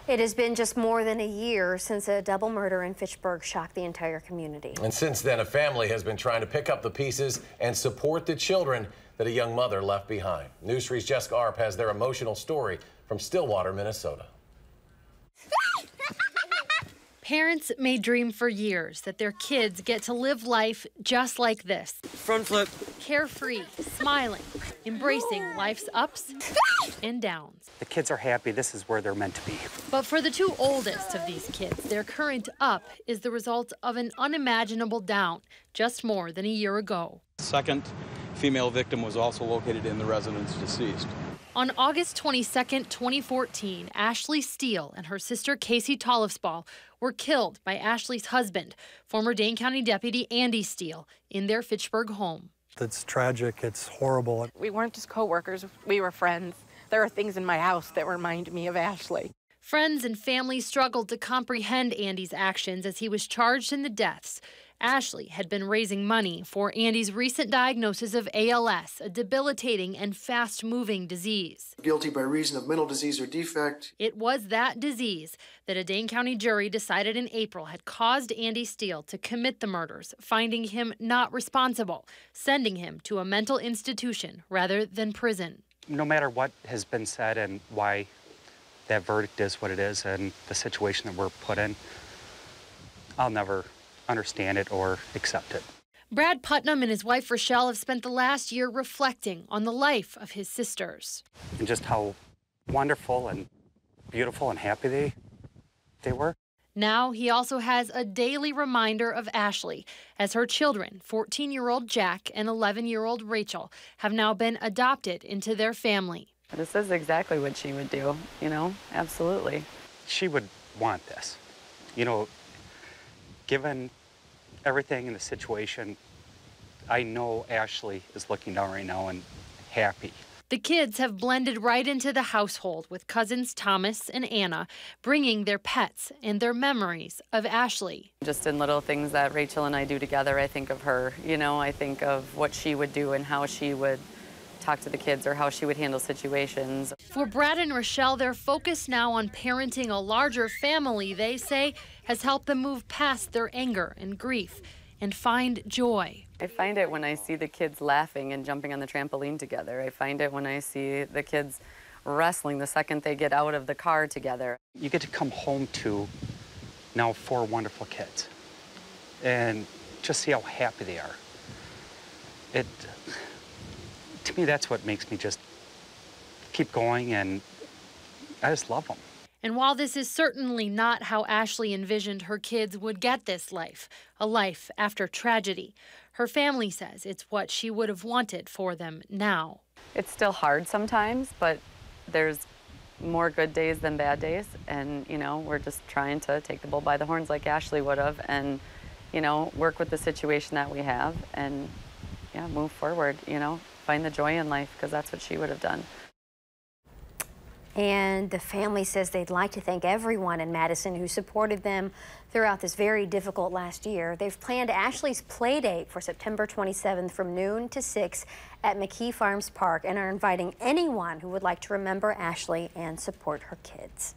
It has been just more than a year since a double murder in Fitchburg shocked the entire community. And since then, a family has been trying to pick up the pieces and support the children that a young mother left behind. News 3's Jessica Arp has their emotional story from Stillwater, Minnesota. Parents may dream for years that their kids get to live life just like this. Front flip. Carefree, smiling, embracing life's ups and downs. The kids are happy. This is where they're meant to be. But for the two oldest of these kids, their current up is the result of an unimaginable down just more than a year ago. Second female victim was also located in the residence deceased. On August 22, 2014, Ashley Steele and her sister Casey Tollefsball were killed by Ashley's husband, former Dane County Deputy Andy Steele, in their Fitchburg home. It's tragic. It's horrible. We weren't just co-workers. We were friends. There are things in my house that remind me of Ashley. Friends and family struggled to comprehend Andy's actions as he was charged in the deaths. Ashley had been raising money for Andy's recent diagnosis of ALS, a debilitating and fast-moving disease. Guilty by reason of mental disease or defect. It was that disease that a Dane County jury decided in April had caused Andy Steele to commit the murders, finding him not responsible, sending him to a mental institution rather than prison. No matter what has been said and why that verdict is what it is and the situation that we're put in, I'll never understand it or accept it. Brad Putnam and his wife Rochelle have spent the last year reflecting on the life of his sisters. And just how wonderful and beautiful and happy they were. Now he also has a daily reminder of Ashley, as her children, 14-year-old Jack and 11-year-old Rachel, have now been adopted into their family. This is exactly what she would do, absolutely. She would want this. Given everything in the situation, I know Ashley is looking down right now and happy. The kids have blended right into the household with cousins Thomas and Anna, bringing their pets and their memories of Ashley. Just in little things that Rachel and I do together, I think of her. I think of what she would do and how she would talk to the kids or how she would handle situations. For Brad and Rochelle, their focus now on parenting a larger family, they say, has helped them move past their anger and grief and find joy. I find it when I see the kids laughing and jumping on the trampoline together. I find it when I see the kids wrestling the second they get out of the car together. You get to come home to now 4 wonderful kids and just see how happy they are. To me, that's what makes me just keep going, and I just love them. And while this is certainly not how Ashley envisioned her kids would get this life, a life after tragedy, her family says it's what she would have wanted for them now. It's still hard sometimes, but there's more good days than bad days, and, we're just trying to take the bull by the horns like Ashley would have and, work with the situation that we have and, move forward, find the joy in life, because that's what she would have done. And the family says they'd like to thank everyone in Madison who supported them throughout this very difficult last year. They've planned Ashley's play date for September 27th from noon to 6 at McKee Farms Park and are inviting anyone who would like to remember Ashley and support her kids.